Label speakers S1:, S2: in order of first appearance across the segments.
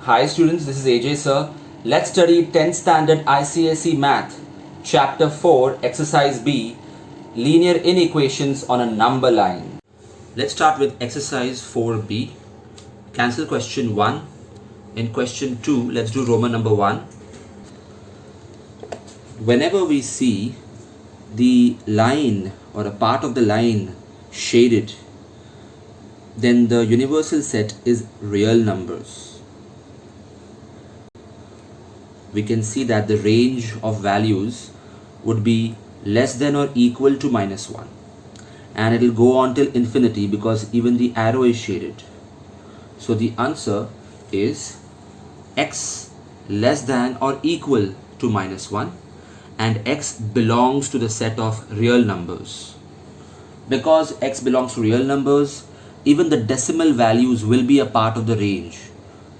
S1: Hi students, this is AJ sir. Let's study 10th standard ICSE Math, Chapter 4, Exercise B, Linear Inequations on a Number Line. Let's start with Exercise 4B. Cancel question 1. In question 2, let's do Roman number 1. Whenever we see the line or a part of the line shaded, then the universal set is real numbers. We can see that the range of values would be less than or equal to minus 1, and it will go on till infinity because even the arrow is shaded. So the answer is x less than or equal to minus 1, and x belongs to the set of real numbers. Because x belongs to real numbers, even the decimal values will be a part of the range.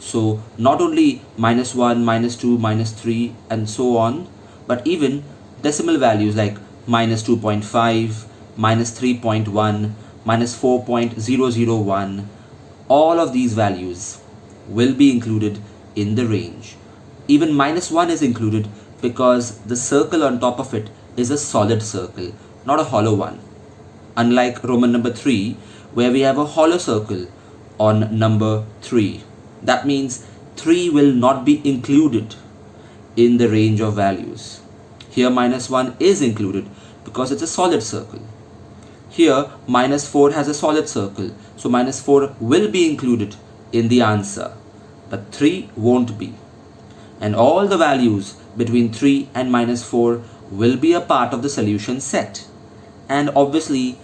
S1: So not only minus 1, minus 2, minus 3 and so on, but even decimal values like minus 2.5, minus 3.1, minus 4.001, all of these values will be included in the range. Even minus 1 is included because the circle on top of it is a solid circle, not a hollow one. Unlike Roman number 3, where we have a hollow circle on number 3. That means 3 will not be included in the range of values. Here minus 1 is included because it's a solid circle. Here minus 4 has a solid circle, so minus 4 will be included in the answer, but 3 won't be. And all the values between 3 and minus 4 will be a part of the solution set. And obviously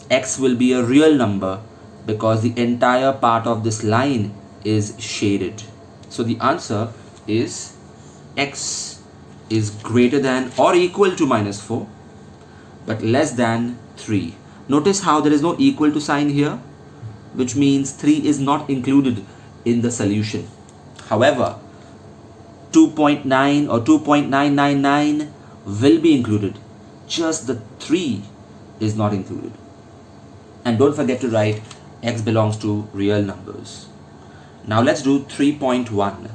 S1: x will be a real number because the entire part of this line is shaded. So the answer is x is greater than or equal to minus 4 but less than 3. Notice how there is no equal to sign here, which means 3 is not included in the solution. However, 2.9 or 2.999 will be included, just the 3 is not included. And don't forget to write x belongs to real numbers. Now let's do 3.1.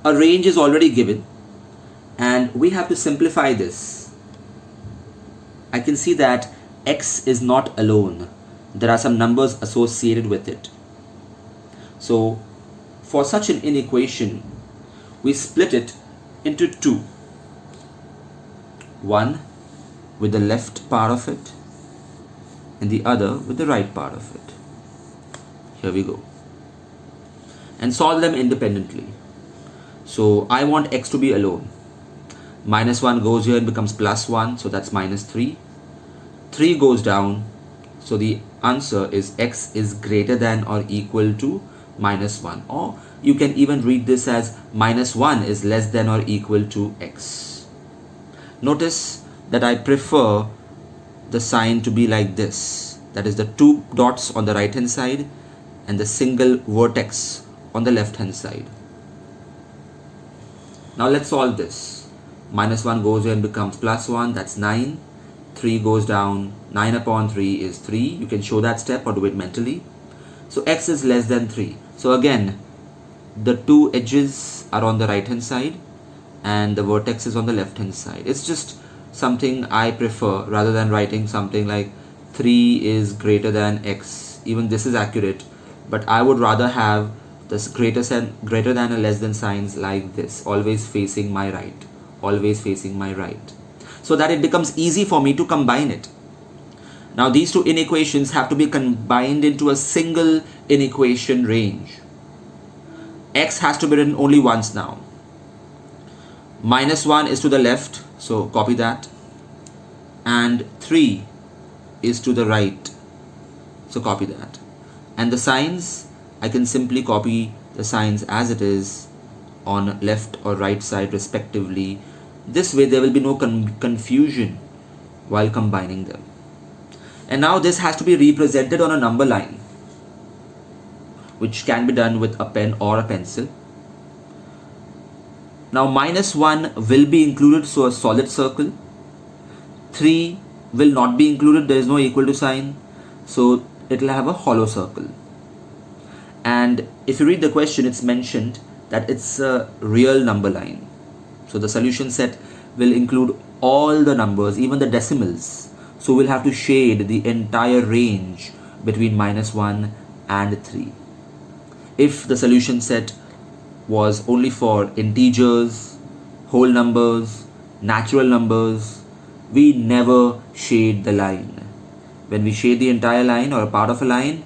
S1: A range is already given and we have to simplify this. I can see that x is not alone. There are some numbers associated with it. So for such an inequation, we split it into two. One with the left part of it and the other with the right part of it. Here we go. And solve them independently. So I want x to be alone. Minus 1 goes here and becomes plus 1, so that's minus 3. 3 goes down, so the answer is x is greater than or equal to minus 1. Or you can even read this as minus 1 is less than or equal to x. Notice that I prefer the sign to be like this. That is the two dots on the right hand side and the single vertex on the left hand side. Now let's solve this. Minus 1 goes here and becomes plus 1, that's 9. 3 goes down, 9 upon 3 is 3. You can show that step or do it mentally. So x is less than 3. So again, the two edges are on the right hand side and the vertex is on the left hand side. It's just something I prefer rather than writing something like 3 is greater than x. Even this is accurate, but I would rather have this greater than or less than signs like this, always facing my right, always facing my right, so that it becomes easy for me to combine it. Now these two inequations have to be combined into a single inequation range. X has to be written only once now. Minus 1 is to the left, so copy that, and 3 is to the right, so copy that. And the signs, I can simply copy the signs as it is on left or right side respectively. This way there will be no confusion while combining them. And now this has to be represented on a number line, which can be done with a pen or a pencil. Now minus 1 will be included, so a solid circle. 3 will not be included, there is no equal to sign, so it will have a hollow circle. And if you read the question, it's mentioned that it's a real number line. So the solution set will include all the numbers, even the decimals. So we'll have to shade the entire range between -1 and 3. If the solution set was only for integers, whole numbers, natural numbers, we never shade the line. When we shade the entire line or a part of a line,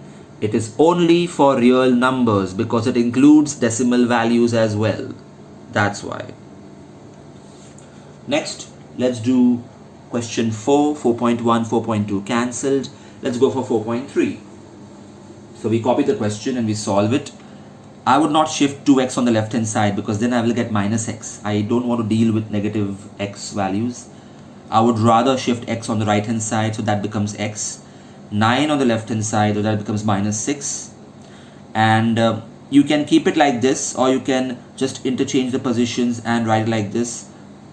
S1: it is only for real numbers because it includes decimal values as well. That's why. Next, let's do question 4, 4.1, 4.2 cancelled. Let's go for 4.3. So we copy the question and we solve it. I would not shift 2x on the left hand side because then I will get -x. I don't want to deal with negative x values. I would rather shift x on the right hand side, so that becomes x. 9 on the left hand side, so that becomes -6. And you can keep it like this, or you can just interchange the positions and write it like this.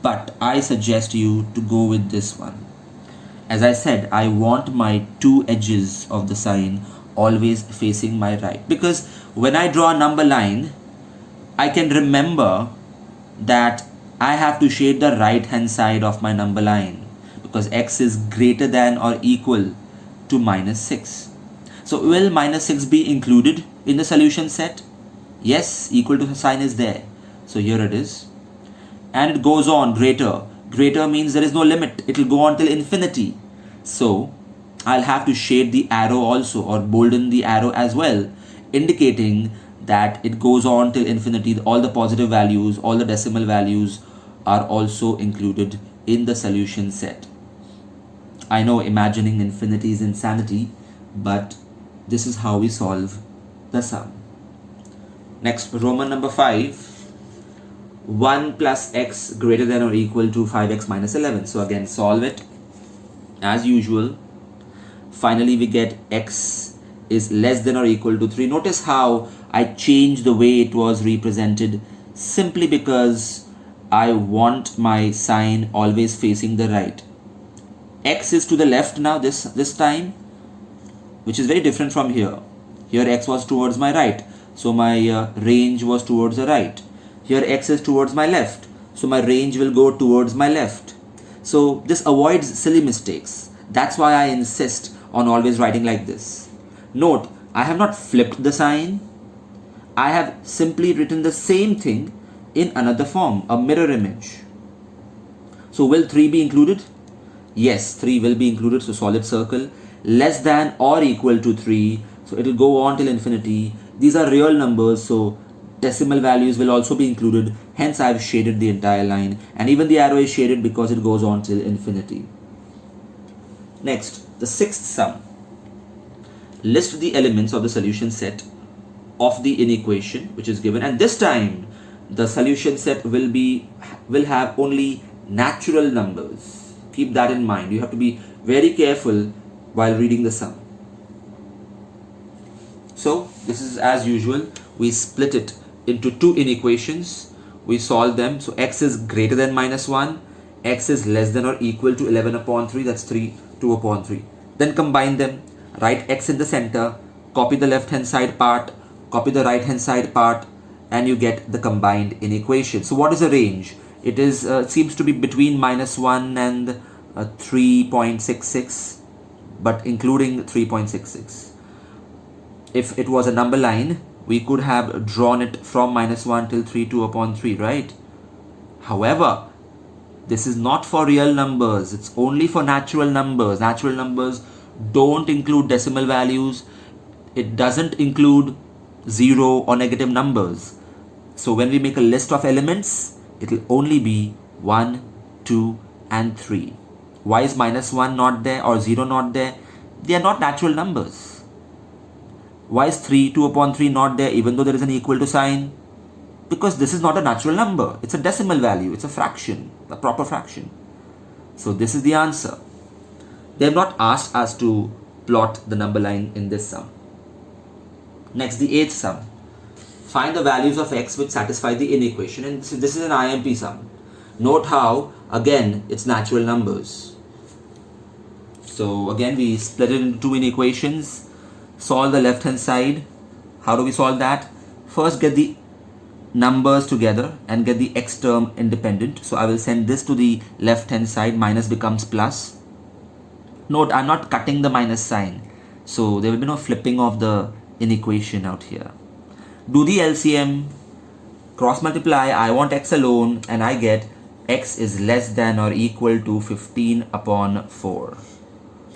S1: But I suggest you to go with this one. As I said, I want my two edges of the sign always facing my right, because when I draw a number line, I can remember that I have to shade the right hand side of my number line because x is greater than or equal to -6. So will -6 be included in the solution set? Yes, equal to sign is there. So here it is. And it goes on, greater. Greater means there is no limit. It will go on till infinity. So I'll have to shade the arrow also, or bolden the arrow as well, indicating that it goes on till infinity. All the positive values, all the decimal values are also included in the solution set. I know imagining infinity is insanity, but this is how we solve the sum. Next, Roman number 5. 1 plus x greater than or equal to 5x minus 11. So again, solve it as usual. Finally, we get x is less than or equal to 3. Notice how I changed the way it was represented simply because I want my sign always facing the right. X is to the left now this time, which is very different from here. Here x was towards my right, so my range was towards the right. Here x is towards my left, so my range will go towards my left. So this avoids silly mistakes. That's why I insist on always writing like this. Note, I have not flipped the sign. I have simply written the same thing in another form, a mirror image. So will 3 be included? Yes, 3 will be included, so solid circle. Less than or equal to 3, so it will go on till infinity. These are real numbers, so decimal values will also be included. Hence I have shaded the entire line, and even the arrow is shaded because it goes on till infinity. Next, the sixth sum. List the elements of the solution set of the inequation which is given, and this time the solution set will have only natural numbers. Keep that in mind. You have to be very careful while reading the sum. So this is as usual. We split it into two inequations. We solve them. So x is greater than -1, x is less than or equal to 11 upon 3, that's 3, 2 upon 3. Then combine them, write x in the center, copy the left hand side part, copy the right hand side part, and you get the combined inequation. So what is the range? It is seems to be between -1 and 3.66, but including 3.66. If it was a number line, we could have drawn it from -1 till 3, 2 upon 3, right? However, this is not for real numbers. It's only for natural numbers. Natural numbers don't include decimal values. It doesn't include zero or negative numbers. So when we make a list of elements, it will only be 1, 2, and 3. Why is -1 not there or 0 not there? They are not natural numbers. Why is 3, 2 upon 3 not there even though there is an equal to sign? Because this is not a natural number. It's a decimal value. It's a fraction, a proper fraction. So this is the answer. They have not asked us to plot the number line in this sum. Next, the eighth sum. Find the values of x which satisfy the inequation. And this is an IMP sum. Note how, again, it's natural numbers. So again, we split it into two inequations. Solve the left hand side. How do we solve that? First, get the numbers together and get the x term independent. So I will send this to the left hand side, minus becomes plus. Note, I'm not cutting the minus sign, so there will be no flipping of the inequation out here. Do the LCM, cross multiply, I want x alone, and I get x is less than or equal to 15 upon 4.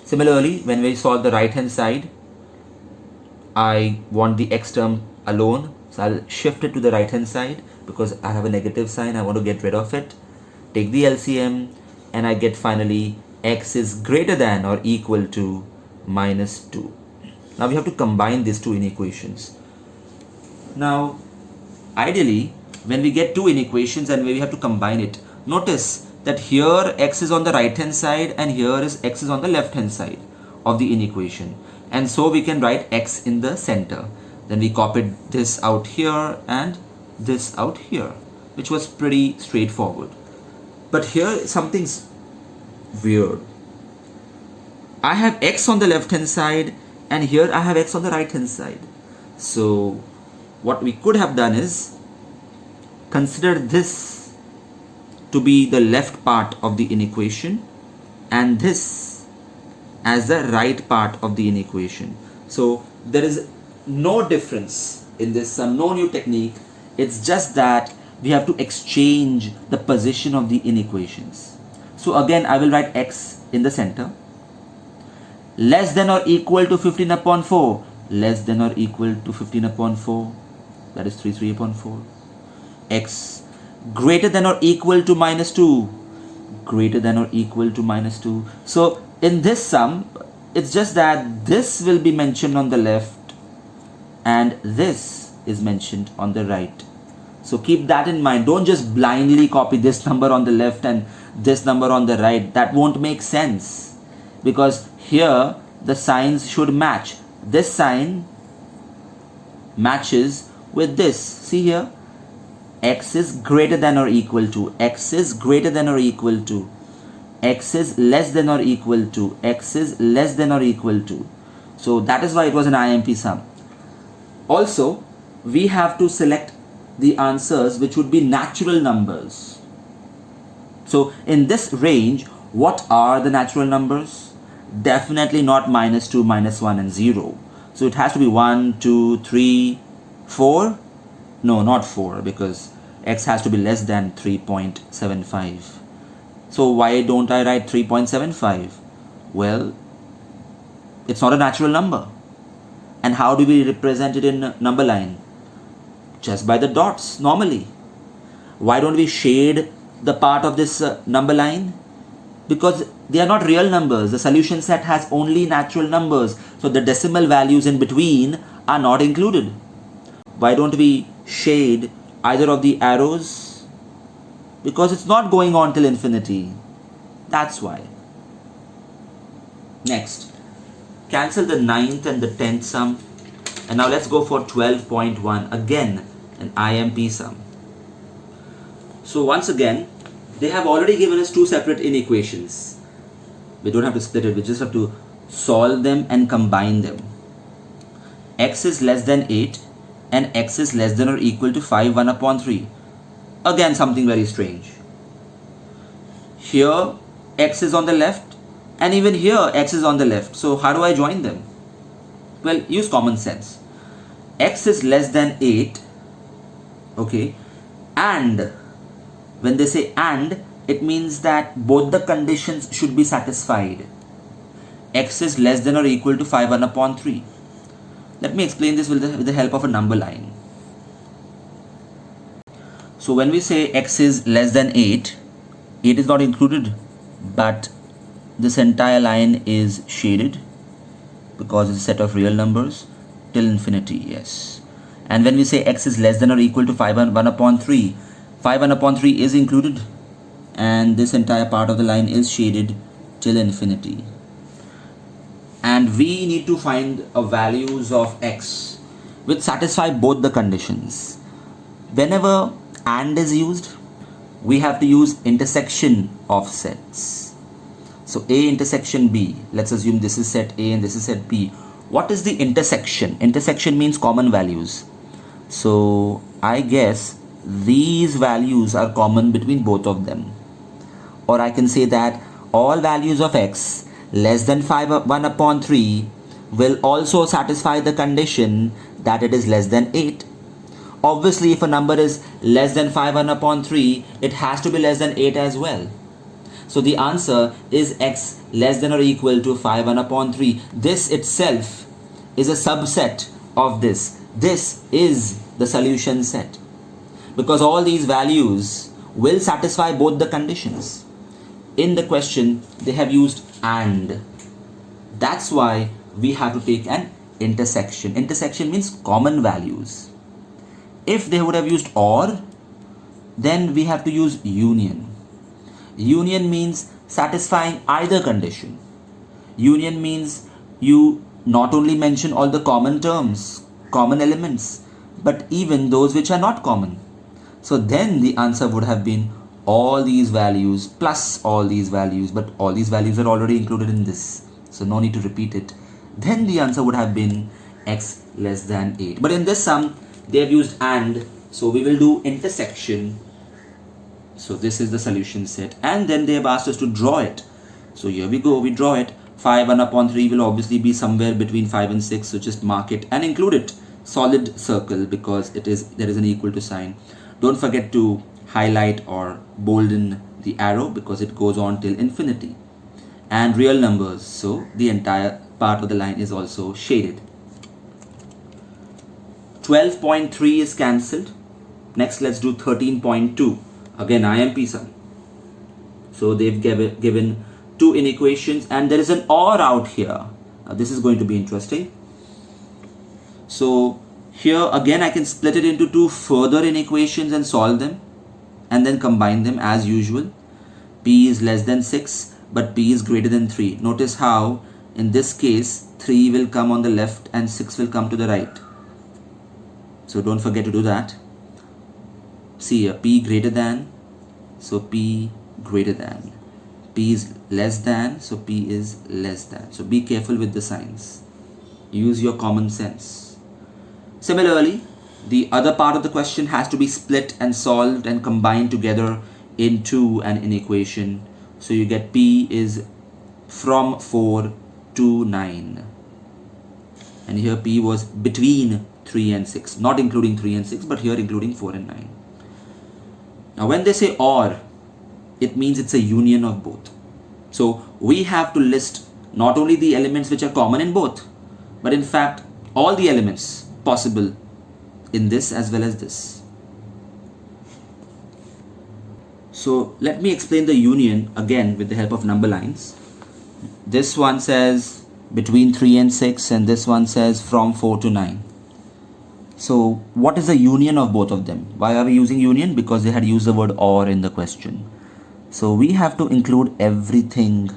S1: Similarly, when we solve the right hand side, I want the x term alone, so I'll shift it to the right hand side because I have a negative sign, I want to get rid of it. Take the LCM, and I get finally x is greater than or equal to minus 2. Now we have to combine these two inequations. Now, ideally, when we get two inequations and we have to combine it, notice that here x is on the right hand side and here is x is on the left hand side of the inequation. And so we can write x in the center. Then we copied this out here and this out here, which was pretty straightforward. But here something's weird. I have x on the left hand side and here I have x on the right hand side. So what we could have done is consider this to be the left part of the inequation and this as the right part of the inequation. So there is no difference in this sum, no new technique. It's just that we have to exchange the position of the inequations. So again, I will write x in the center. Less than or equal to 15 upon 4. Less than or equal to 15 upon 4. That is 3 upon 4. X greater than or equal to minus 2. Greater than or equal to minus 2. So in this sum, it's just that this will be mentioned on the left and this is mentioned on the right. So keep that in mind. Don't just blindly copy this number on the left and this number on the right. That won't make sense because here the signs should match. This sign matches with this. See here, x is greater than or equal to, x is greater than or equal to, x is less than or equal to, x is less than or equal to. So that is why it was an IMP sum. Also, we have to select the answers which would be natural numbers. So in this range, what are the natural numbers? Definitely not minus 2, minus 1 and 0. So it has to be 1, 2, 3, 4. No, not 4 because x has to be less than 3.75. So why don't I write 3.75? Well, it's not a natural number. And how do we represent it in number line? Just by the dots normally. Why don't we shade the part of this number line? Because they are not real numbers. The solution set has only natural numbers. So the decimal values in between are not included. Why don't we shade either of the arrows? Because it's not going on till infinity. That's why. Next, cancel the 9th and the 10th sum. And now let's go for 12.1. Again, an IMP sum. So once again, they have already given us two separate inequations. We don't have to split it. We just have to solve them and combine them. X is less than 8 and x is less than or equal to 5 1 upon 3. Again, something very strange. Here, x is on the left and even here, x is on the left. So how do I join them? Well, use common sense. X is less than 8, okay, and when they say and, it means that both the conditions should be satisfied. X is less than or equal to 5 1 upon 3. Let me explain this with the help of a number line. So when we say x is less than 8, 8 is not included, but this entire line is shaded because it's a set of real numbers till infinity, yes. And when we say x is less than or equal to 5 1 upon 3, 5 1 upon 3 is included and this entire part of the line is shaded till infinity. And we need to find a values of x which satisfy both the conditions. Whenever and is used, we have to use intersection of sets. So A intersection B, let's assume this is set A and this is set B. What is the intersection? Intersection means common values. So I guess these values are common between both of them. Or I can say that all values of x less than 1 upon 3 will also satisfy the condition that it is less than 8. Obviously, if a number is less than 1 upon 3, it has to be less than 8 as well. So the answer is x less than or equal to 1 upon 3. This itself is a subset of this. This is the solution set, because all these values will satisfy both the conditions. In the question, they have used and. That's why we have to take an intersection. Intersection means common values. If they would have used or, then we have to use union. Union means satisfying either condition. Union means you not only mention all the common terms, common elements, but even those which are not common. So then the answer would have been all these values plus all these values, but all these values are already included in this, so no need to repeat it. Then the answer would have been x less than 8. But in this sum, they have used and, so we will do intersection. So this is the solution set, and then they have asked us to draw it. So here we go, we draw it. 1 upon 3 will obviously be somewhere between 5 and 6, so just mark it and include it. Solid circle, because there is an equal to sign. Don't forget to highlight or bolden the arrow because it goes on till infinity. And real numbers, so the entire part of the line is also shaded. 12.3 is cancelled. Next, let's do 13.2. Again, IMP sum. So they've given two inequations, and there is an OR out here. Now, this is going to be interesting. So here again, I can split it into two further inequations and solve them, and then combine them as usual. P is less than 6, but P is greater than 3. Notice how in this case 3 will come on the left and 6 will come to the right. So don't forget to do that. See here, P greater than, so P greater than. P is less than, so P is less than. So be careful with the signs. Use your common sense. Similarly, the other part of the question has to be split and solved and combined together into an inequation. So you get P is from 4 to 9. And here P was between 3 and 6. Not including 3 and 6, but here including 4 and 9. Now when they say OR, it means it's a union of both. So we have to list not only the elements which are common in both, but in fact all the elements possible in this as well as this. So let me explain the union again with the help of number lines. This one says between 3 and 6, and this one says from 4 to 9. So what is the union of both of them? Why are we using union? Because they had used the word OR in the question. So we have to include everything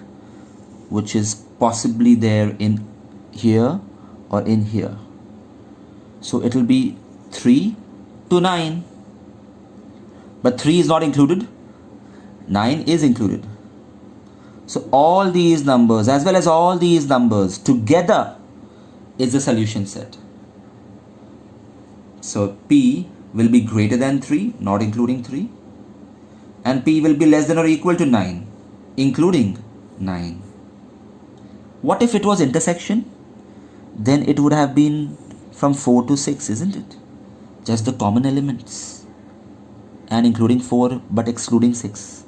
S1: which is possibly there in here or in here. So it will be 3 to 9. But 3 is not included. 9 is included. So all these numbers as well as all these numbers together is the solution set. So P will be greater than 3, not including 3. And P will be less than or equal to 9, including 9. What if it was intersection? Then it would have been from 4 to 6, isn't it? Just the common elements. And including 4 but excluding 6.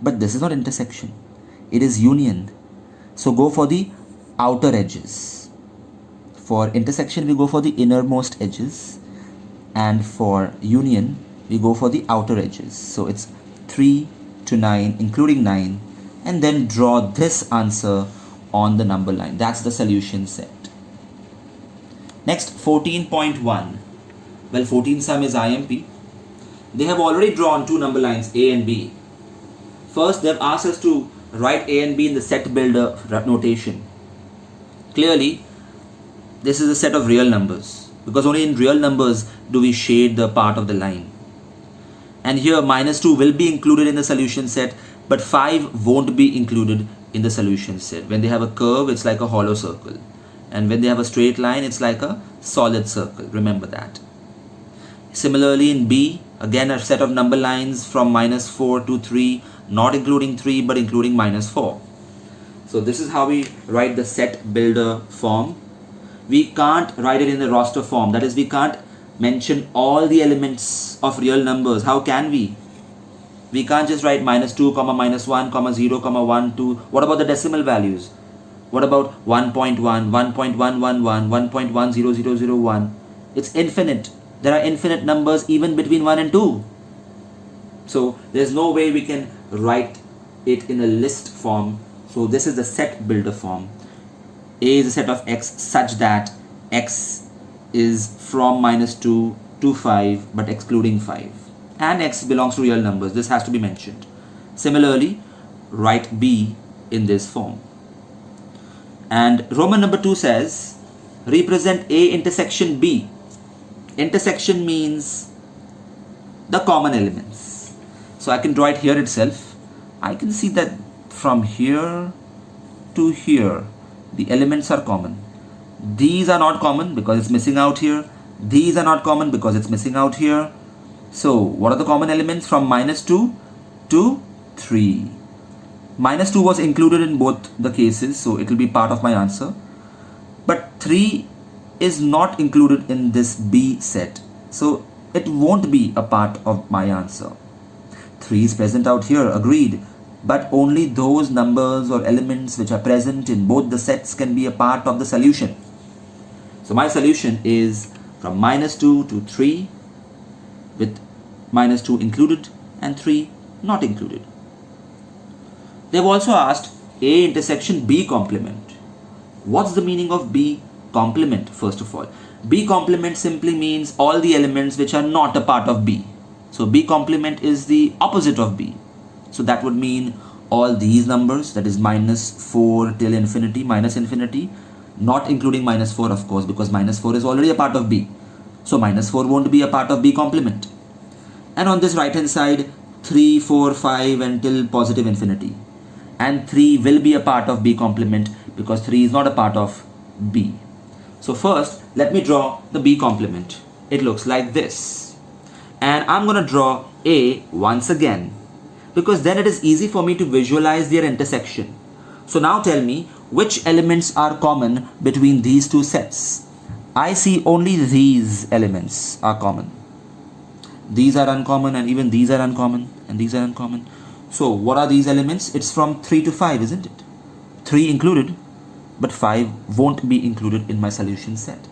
S1: But this is not intersection. It is union. So go for the outer edges. For intersection, we go for the innermost edges. And for union, we go for the outer edges. So it's 3 to 9, including 9. And then draw this answer on the number line. That's the solution set. Next, 14.1. Well, 14 sum is IMP. They have already drawn two number lines, A and B. First, they have asked us to write A and B in the set builder notation. Clearly, this is a set of real numbers, because only in real numbers do we shade the part of the line. And here -2 will be included in the solution set, but 5 won't be included in the solution set. When they have a curve, it's like a hollow circle. And when they have a straight line, it's like a solid circle. Remember that. Similarly in B, again a set of number lines from -4 to 3, not including 3 but including -4. So this is how we write the set builder form. We can't write it in the roster form. That is, we can't mention all the elements of real numbers. How can we? We can't just write -2, -1, 0, 1, 2. What about the decimal values? What about 1.1, 1.111, 1.10001? It's infinite. There are infinite numbers even between 1 and 2. So there's no way we can write it in a list form. So this is the set builder form. A is a set of x such that x is from -2 to 5 but excluding 5. And x belongs to real numbers. This has to be mentioned. Similarly, write B in this form. And Roman number 2 says, represent A intersection B. Intersection means the common elements. So I can draw it here itself. I can see that from here to here, the elements are common. These are not common because it's missing out here. These are not common because it's missing out here. So what are the common elements from -2 to 3? -2 was included in both the cases, so it will be part of my answer. But 3 is not included in this B set, so it won't be a part of my answer. 3 is present out here, agreed, but only those numbers or elements which are present in both the sets can be a part of the solution. So my solution is from -2 to 3 with -2 included and 3 not included. They've also asked A intersection B complement. What's the meaning of B complement? First of all, B complement simply means all the elements which are not a part of B. So B complement is the opposite of B. So that would mean all these numbers, that is -4 till infinity, minus infinity, not including -4 of course, because -4 is already a part of B. So -4 won't be a part of B complement. And on this right hand side, 3, 4, 5 until positive infinity. And 3 will be a part of B complement because 3 is not a part of B. So first, let me draw the B complement. It looks like this. And I'm going to draw A once again, because then it is easy for me to visualize their intersection. So now tell me which elements are common between these two sets. I see only these elements are common. These are uncommon, and even these are uncommon, and these are uncommon. So what are these elements? It's from 3 to 5, isn't it? 3 included, but 5 won't be included in my solution set.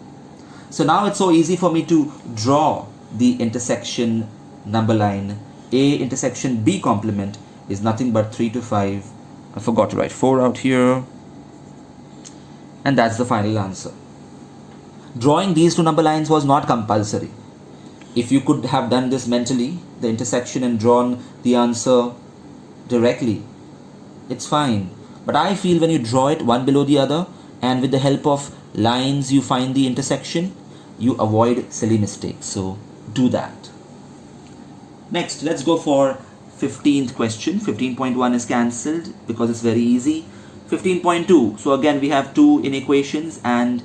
S1: So now it's so easy for me to draw the intersection number line. A intersection B complement is nothing but 3 to 5. I forgot to write 4 out here. And that's the final answer. Drawing these two number lines was not compulsory. If you could have done this mentally, the intersection, and drawn the answer directly, it's fine. But I feel when you draw it one below the other and with the help of lines you find the intersection, you avoid silly mistakes. So do that. Next, let's go for 15th question. 15.1 is cancelled because it's very easy. 15.2. So again we have two inequations and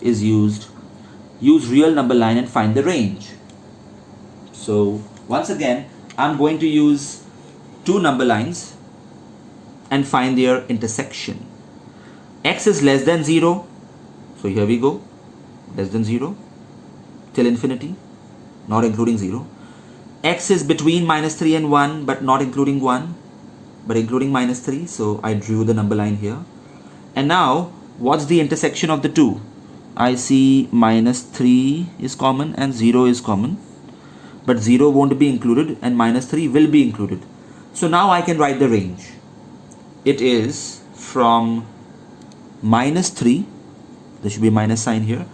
S1: is used. Use real number line and find the range. So once again I'm going to use two number lines and find their intersection. X is less than 0. So here we go. Less than 0 till infinity, not including 0. X is between -3 and 1 but not including 1 but including -3. So I drew the number line here. And now what's the intersection of the two? I see -3 is common and 0 is common, but 0 won't be included and -3 will be included. So now I can write the range. It is from -3, there should be a minus sign here,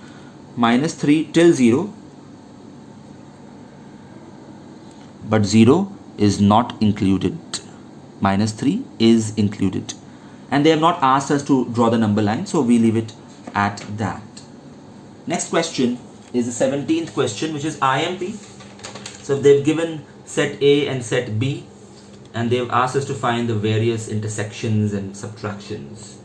S1: -3 till 0, but 0 is not included. -3 is included. And they have not asked us to draw the number line, so we leave it at that. Next question is the 17th question, which is IMP. So they've given set A and set B, and they've asked us to find the various intersections and subtractions.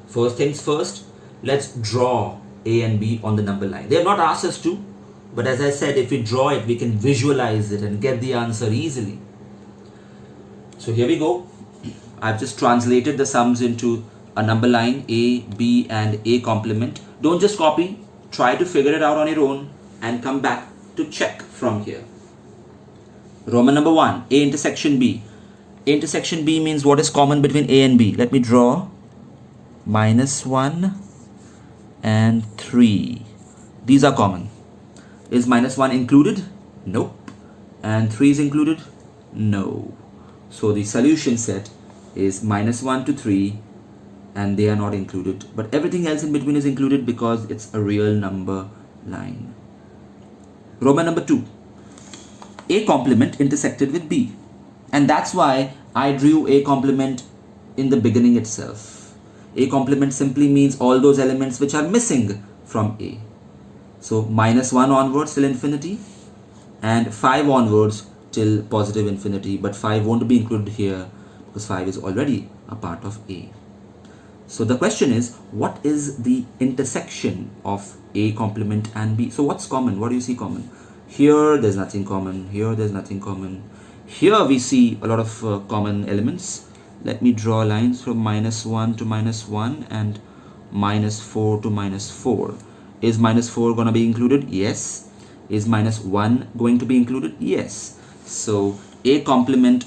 S1: First things first, let's draw A and B on the number line. They have not asked us to, but as I said, if we draw it, we can visualize it and get the answer easily. So here we go. I've just translated the sums into a number line, A, B and A complement. Don't just copy, try to figure it out on your own and come back to check from here. Roman number 1, A intersection B. A intersection B means what is common between A and B. Let me draw -1 and 3. These are common. Is -1 included? Nope. And 3 is included? No. So the solution set is -1 to 3 and they are not included. But everything else in between is included because it's a real number line. Roman number 2. A complement intersected with B. And that's why I drew A complement in the beginning itself. A complement simply means all those elements which are missing from A. So -1 onwards till infinity and 5 onwards till positive infinity, but 5 won't be included here because 5 is already a part of A. So the question is, what is the intersection of A complement and B? So what's common? What do you see common? Here there's nothing common, here there's nothing common. Here we see a lot of common elements. Let me draw lines from -1 to -1 and -4 to -4. Is -4 going to be included? Yes. Is -1 going to be included? Yes. So A complement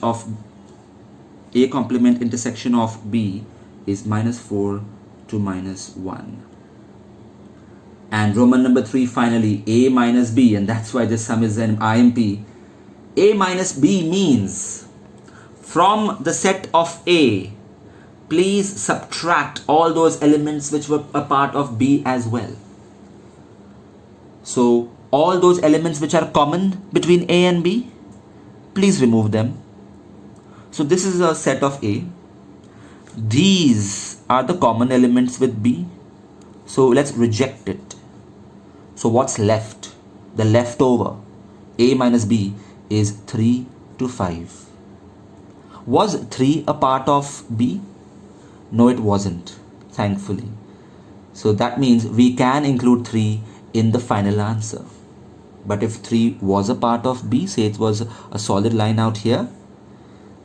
S1: intersection of B is -4 to -1. And Roman number 3 finally, A minus B, and that's why this sum is an IMP. A minus B means from the set of A, please subtract all those elements which were a part of B as well. So all those elements which are common between A and B, please remove them. So this is a set of A. These are the common elements with B. So let's reject it. So what's left? The leftover A minus B is 3 to 5. Was 3 a part of B? No, it wasn't, thankfully. So that means we can include 3 in the final answer. But if 3 was a part of B, say it was a solid line out here,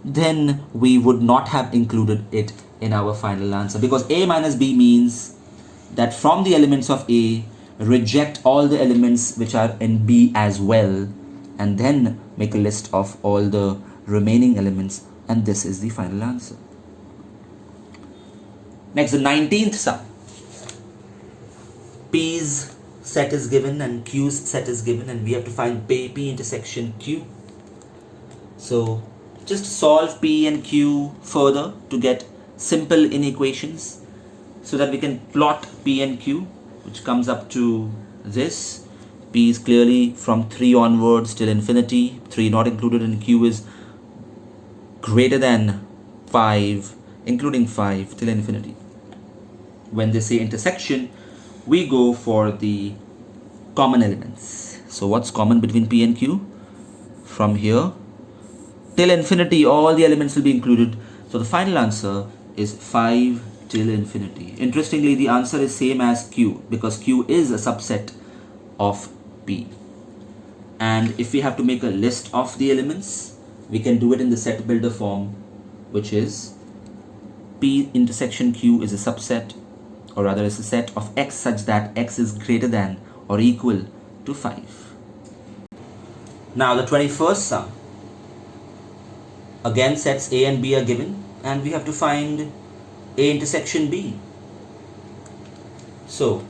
S1: then we would not have included it in our final answer, because A minus B means that from the elements of A, reject all the elements which are in B as well, and then make a list of all the remaining elements, and this is the final answer. Next, the 19th sum. P's set is given and Q's set is given, and we have to find P intersection Q. So just solve P and Q further to get simple inequations so that we can plot P and Q, which comes up to this. P is clearly from 3 onwards till infinity. 3 not included, and Q is greater than 5, including 5 till infinity. When they say intersection, we go for the common elements. So what's common between P and Q? From here till infinity, all the elements will be included. So the final answer is 5 till infinity. Interestingly, the answer is same as Q, because Q is a subset of P. And if we have to make a list of the elements, we can do it in the set builder form, which is P intersection Q is a subset, or rather is a set of X such that X is greater than or equal to 5. Now the 21st sum. Again, sets A and B are given, and we have to find A intersection B. So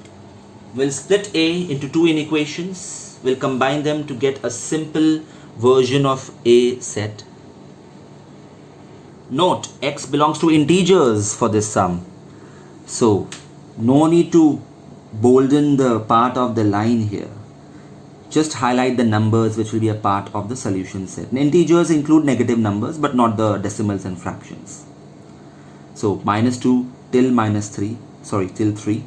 S1: we'll split A into 2 inequations. We'll combine them to get a simple version of A set. Note, X belongs to integers for this sum. So no need to bolden the part of the line here. Just highlight the numbers which will be a part of the solution set. And integers include negative numbers, but not the decimals and fractions. So -2 till till 3.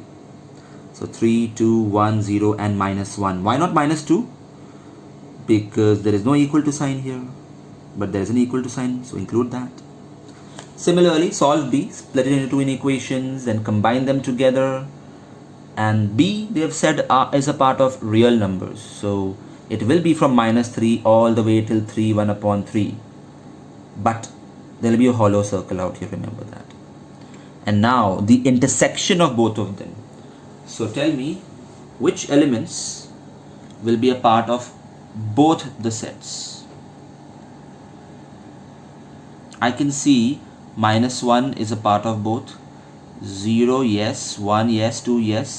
S1: So 3, 2, 1, 0 and -1. Why not -2? Because there is no equal to sign here, but there is an equal to sign, so include that. Similarly, solve B, split it into 2 inequations and combine them together and B they have said is a part of real numbers, so it will be from -3 all the way till 3 1 upon 3, but there will be a hollow circle out here, remember that. And now the intersection of both of them. So tell me which elements will be a part of both the sets. I can see -1 is a part of both, 0 yes, 1 yes, 2 yes,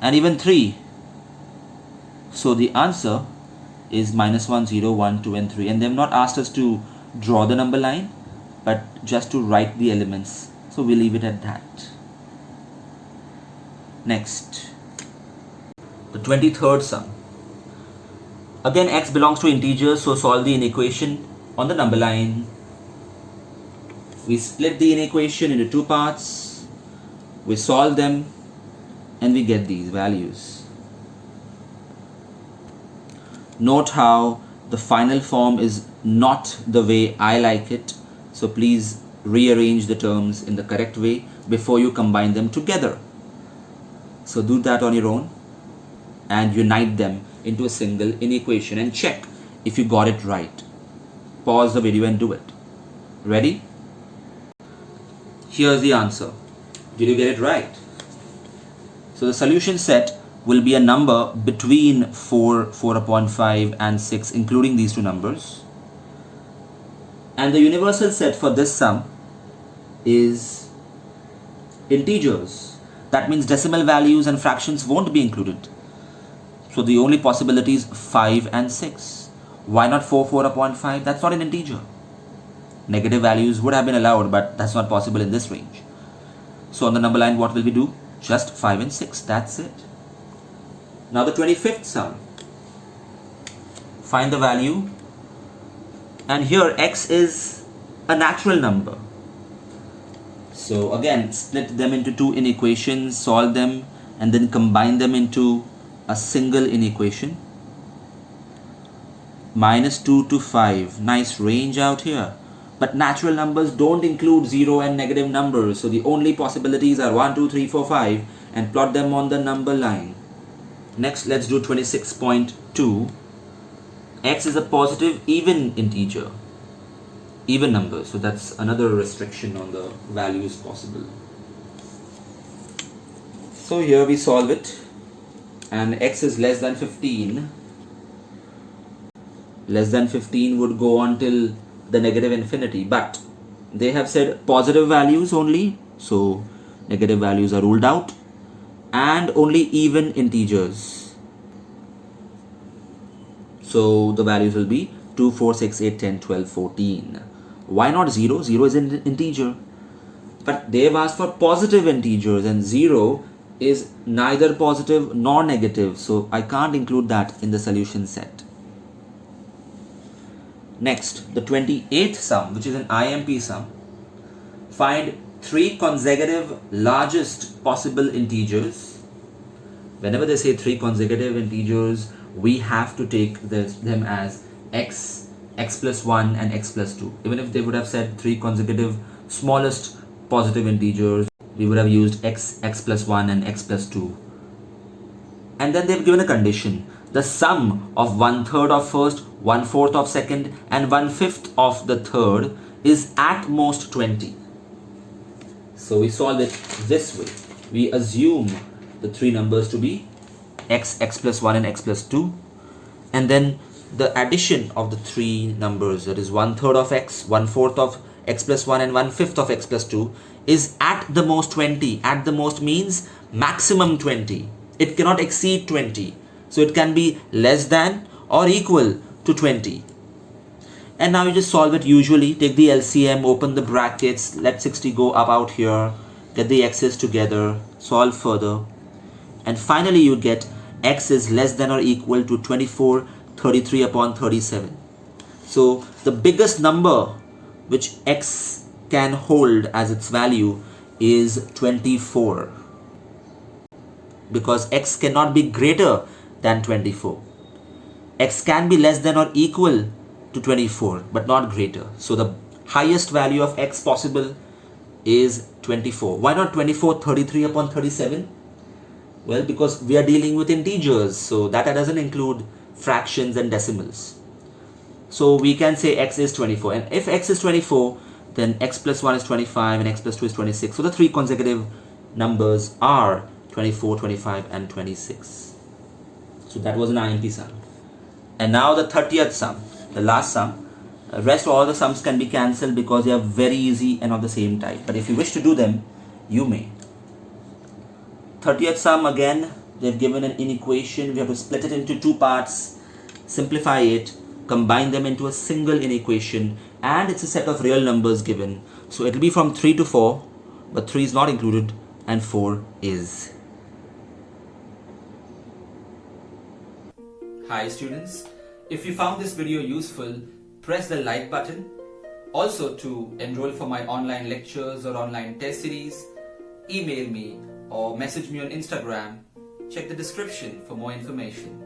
S1: and even 3. So the answer is -1, 0, 1, 2 and 3, and they have not asked us to draw the number line but just to write the elements, so we'll leave it at that. Next, the 23rd sum. Again, x belongs to integers, so solve the inequation on the number line. We split the inequation into two parts, we solve them, and we get these values. Note how the final form is not the way I like it, so please rearrange the terms in the correct way before you combine them together. So do that on your own and unite them into a single inequation and check if you got it right. Pause the video and do it. Ready? Here's the answer. Did you get it right? So the solution set will be a number between 4, 4 upon 5 and 6, including these two numbers. And the universal set for this sum is integers. That means decimal values and fractions won't be included. So the only possibility is 5 and 6. Why not 4, 4 upon 5? That's not an integer. Negative values would have been allowed, but that's not possible in this range. So on the number line, what will we do? Just 5 and 6. That's it. Now the 25th sum. Find the value. And here x is a natural number. So again, split them into two inequations, solve them, and then combine them into a single inequation. -2 to 5. Nice range out here. But natural numbers don't include 0 and negative numbers. So the only possibilities are 1, 2, 3, 4, 5, and plot them on the number line. Next, let's do 26.2. X is a positive even integer. Even number. So that's another restriction on the values possible. So here we solve it. And x is less than 15. Less than 15 would go on till the negative infinity, but they have said positive values only, so negative values are ruled out, and only even integers. So the values will be 2, 4, 6, 8, 10, 12, 14. Why not 0? 0 is an integer. But they have asked for positive integers, and 0 is neither positive nor negative, so I can't include that in the solution set. Next, the 28th sum, which is an IMP sum. Find 3 consecutive largest possible integers. Whenever they say 3 consecutive integers, we have to take them as x, x plus 1 and x plus 2. Even if they would have said 3 consecutive smallest positive integers, we would have used x, x plus 1 and x plus 2. And then they've given a condition. The sum of 1/3 of first, 1/4 of second, and 1/5 of the third is at most 20. So we solve it this way. We assume the three numbers to be x, x plus 1 and x plus 2. And then the addition of the three numbers, that is 1/3 of x, 1/4 of x plus 1 and 1/5 of x plus 2, is at the most 20. At the most means maximum 20. It cannot exceed 20. So it can be less than or equal to 20. And now you just solve it usually. Take the LCM, open the brackets, let 60 go up out here, get the x's together, solve further. And finally you get x is less than or equal to 24, 33 upon 37. So the biggest number which x can hold as its value is 24. Because x cannot be greater than 24. X can be less than or equal to 24, but not greater. So the highest value of x possible is 24. Why not 24, 33 upon 37? Well, because we are dealing with integers, so that doesn't include fractions and decimals. So we can say x is 24, and if x is 24, then x plus 1 is 25 and x plus 2 is 26. So the three consecutive numbers are 24, 25 and 26. So that was an IMP sum. And now the 30th sum, the last sum. Rest all the sums can be cancelled because they are very easy and of the same type. But if you wish to do them, you may. 30th sum, again, they've given an inequation. We have to split it into two parts, simplify it, combine them into a single inequation, and it's a set of real numbers given. So it will be from 3 to 4, but 3 is not included and 4 is. Hi students, if you found this video useful, press the like button. Also, to enroll for my online lectures or online test series, email me or message me on Instagram. Check the description for more information.